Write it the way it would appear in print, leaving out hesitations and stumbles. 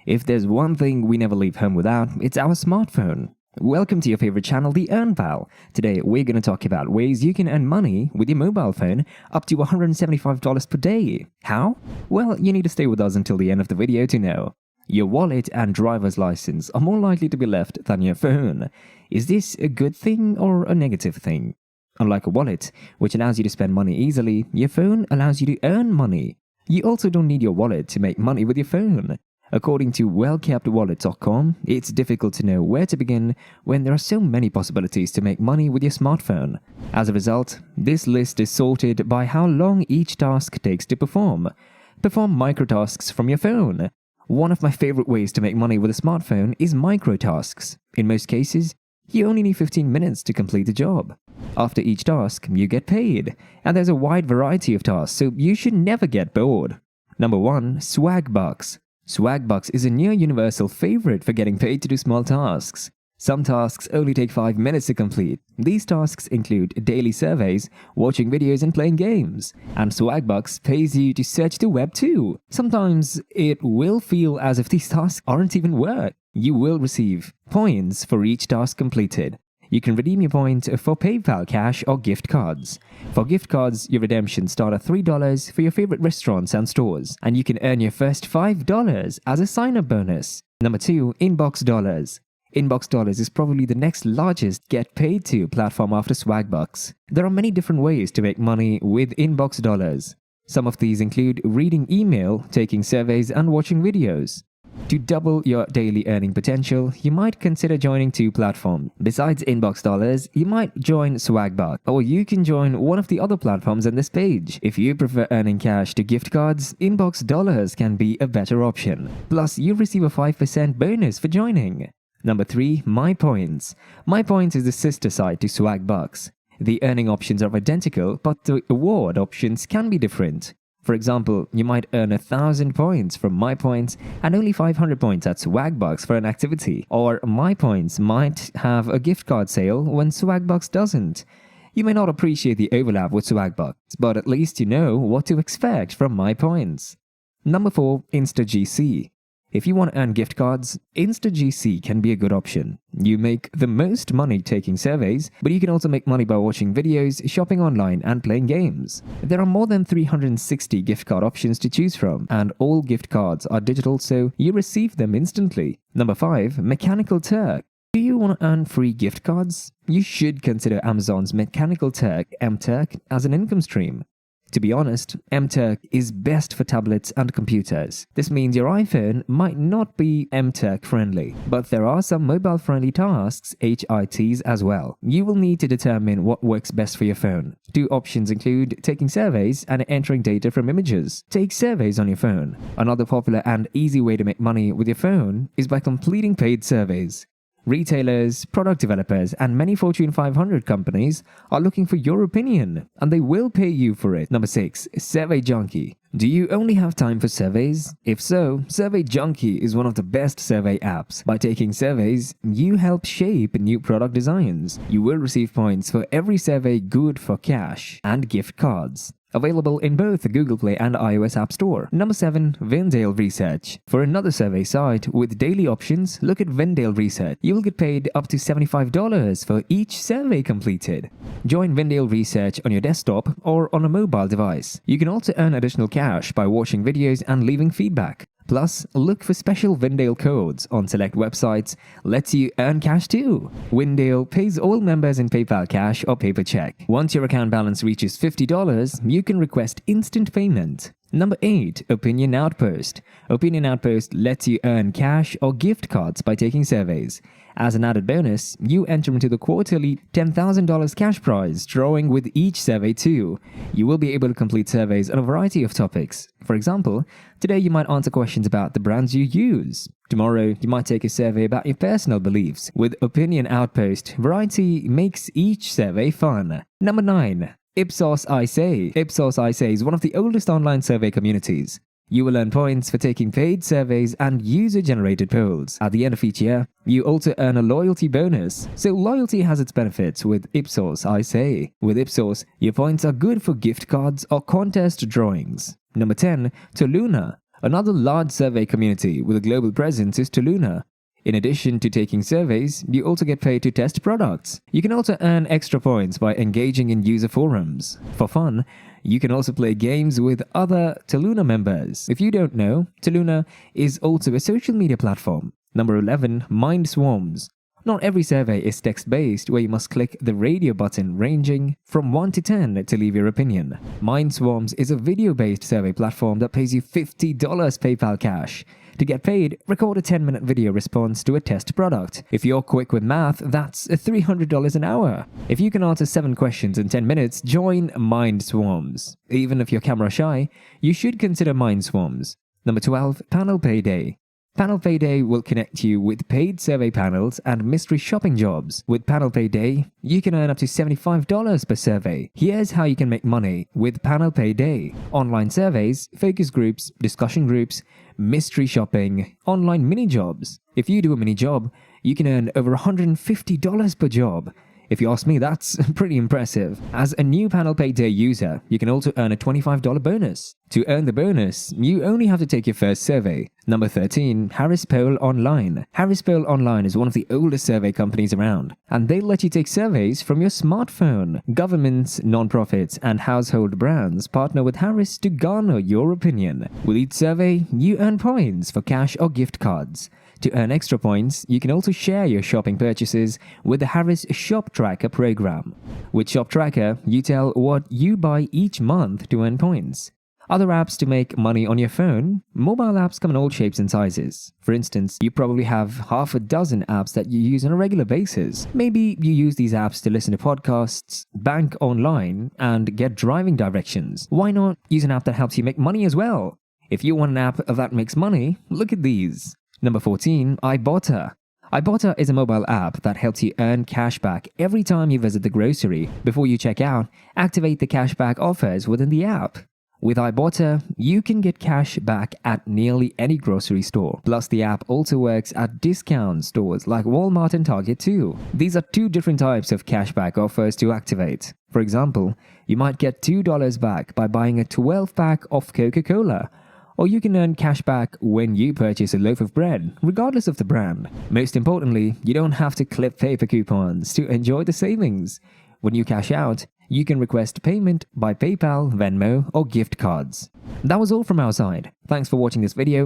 If there's one thing we never leave home without, it's our smartphone. Welcome to your favorite channel, The Earn Pal. Today, we're going to talk about ways you can earn money with your mobile phone up to $175 per day. How? Well, you need to stay with us until the end of the video to know. Your wallet and driver's license are more likely to be left than your phone. Is this a good thing or a negative thing? Unlike a wallet, which allows you to spend money easily, your phone allows you to earn money. You also don't need your wallet to make money with your phone. According to wellkeptwallet.com, it's difficult to know where to begin when there are so many possibilities to make money with your smartphone. As a result, this list is sorted by how long each task takes to perform. Perform microtasks from your phone. One of my favorite ways to make money with a smartphone is microtasks. In most cases, you only need 15 minutes to complete the job. After each task, you get paid. And there's a wide variety of tasks, so you should never get bored. Number 1. Swagbucks. Swagbucks is a near universal favorite for getting paid to do small tasks. Some tasks only take 5 minutes to complete. These tasks include daily surveys, watching videos and playing games. And Swagbucks pays you to search the web too. Sometimes it will feel as if these tasks aren't even work. You will receive points for each task completed. You can redeem your points for PayPal cash or gift cards. For gift cards, your redemptions start at $3 for your favorite restaurants and stores, and you can earn your first $5 as a sign-up bonus. Number 2. Inbox Dollars. Inbox Dollars is probably the next largest get-paid-to platform after Swagbucks. There are many different ways to make money with Inbox Dollars. Some of these include reading email, taking surveys, and watching videos. To double your daily earning potential, you might consider joining 2 platforms. Besides Inbox Dollars, you might join Swagbucks, or you can join one of the other platforms on this page. If you prefer earning cash to gift cards, Inbox Dollars can be a better option. Plus, you receive a 5% bonus for joining. Number 3. MyPoints. MyPoints is the sister site to Swagbucks. The earning options are identical, but the award options can be different. For example, you might earn 1,000 points from MyPoints and only 500 points at Swagbucks for an activity. Or MyPoints might have a gift card sale when Swagbucks doesn't. You may not appreciate the overlap with Swagbucks, but at least you know what to expect from MyPoints. Number 4. Instagc. If you want to earn gift cards, Instagc can be a good option. You make the most money taking surveys, but you can also make money by watching videos, shopping online, and playing games. There are more than 360 gift card options to choose from, and all gift cards are digital, so you receive them instantly. Number 5. Mechanical Turk. Do you want to earn free gift cards? You should consider Amazon's Mechanical Turk (MTurk) as an income stream. To be honest, MTurk is best for tablets and computers. This means your iPhone might not be MTurk friendly, but there are some mobile friendly tasks, HITs, as well. You will need to determine what works best for your phone. 2 options include taking surveys and entering data from images. Take surveys on your phone. Another popular and easy way to make money with your phone is by completing paid surveys. Retailers, product developers, and many Fortune 500 companies are looking for your opinion, and they will pay you for it. Number 6. Survey Junkie. Do you only have time for surveys? If so, Survey Junkie is one of the best survey apps. By taking surveys, you help shape new product designs. You will receive points for every survey, good for cash and gift cards. Available in both the Google Play and iOS App Store. Number 7. Vendale Research. For another survey site with daily options, look at Vendale Research. You will get paid up to $75 for each survey completed. Join Vendale Research on your desktop or on a mobile device. You can also earn additional cash by watching videos and leaving feedback. Plus, look for special Vendale codes on select websites, lets you earn cash too. Vendale pays all members in PayPal cash or paper check. Once your account balance reaches $50, you can request instant payment. Number 8. Opinion Outpost. Opinion Outpost lets you earn cash or gift cards by taking surveys. As an added bonus, you enter into the quarterly $10,000 cash prize drawing with each survey too. You will be able to complete surveys on a variety of topics. For example, today you might answer questions about the brands you use. Tomorrow, you might take a survey about your personal beliefs. With Opinion Outpost, variety makes each survey fun. Number 9. Ipsos I Say. Ipsos I Say is one of the oldest online survey communities. You will earn points for taking paid surveys and user-generated polls. At the end of each year, you also earn a loyalty bonus. So loyalty has its benefits with Ipsos I Say. With Ipsos, your points are good for gift cards or contest drawings. Number 10. Toluna. Another large survey community with a global presence is Tuluna. In addition to taking surveys, you also get paid to test products. You can also earn extra points by engaging in user forums. For fun, you can also play games with other Tuluna members. If you don't know, Tuluna is also a social media platform. Number 11, Mind Swarms. Not every survey is text-based where you must click the radio button ranging from 1 to 10 to leave your opinion. Mind Swarms is a video-based survey platform that pays you $50 PayPal cash. To get paid, record a 10-minute video response to a test product. If you're quick with math, that's $300 an hour. If you can answer 7 questions in 10 minutes, join Mind Swarms. Even if you're camera shy, you should consider Mind Swarms. Number 12, Panel Payday. Panel Payday will connect you with paid survey panels and mystery shopping jobs. With Panel Payday, you can earn up to $75 per survey. Here's how you can make money with Panel Payday: online surveys, focus groups, discussion groups, mystery shopping, online mini jobs. If you do a mini job, you can earn over $150 per job. If you ask me, that's pretty impressive. As a new Panel Payday user, you can also earn a $25 bonus. To earn the bonus, you only have to take your first survey. Number 13, Harris Poll Online. Harris Poll Online is one of the oldest survey companies around, and they let you take surveys from your smartphone. Governments, non-profits, and household brands partner with Harris to garner your opinion. With each survey, you earn points for cash or gift cards. To earn extra points, you can also share your shopping purchases with the Harris Shop Tracker program. With Shop Tracker, you tell what you buy each month to earn points. Other apps to make money on your phone. Mobile apps come in all shapes and sizes. For instance, you probably have half a dozen apps that you use on a regular basis. Maybe you use these apps to listen to podcasts, bank online, and get driving directions. Why not use an app that helps you make money as well? If you want an app that makes money, look at these. Number 14, Ibotta. Ibotta is a mobile app that helps you earn cash back every time you visit the grocery. Before you check out, activate the cashback offers within the app. With Ibotta, you can get cash back at nearly any grocery store. Plus, the app also works at discount stores like Walmart and Target too. These are 2 different types of cashback offers to activate. For example, you might get $2 back by buying a 12-pack of Coca-Cola. Or you can earn cash back when you purchase a loaf of bread, regardless of the brand. Most importantly, you don't have to clip paper coupons to enjoy the savings. When you cash out, you can request payment by PayPal, Venmo, or gift cards. That was all from our side. Thanks for watching this video.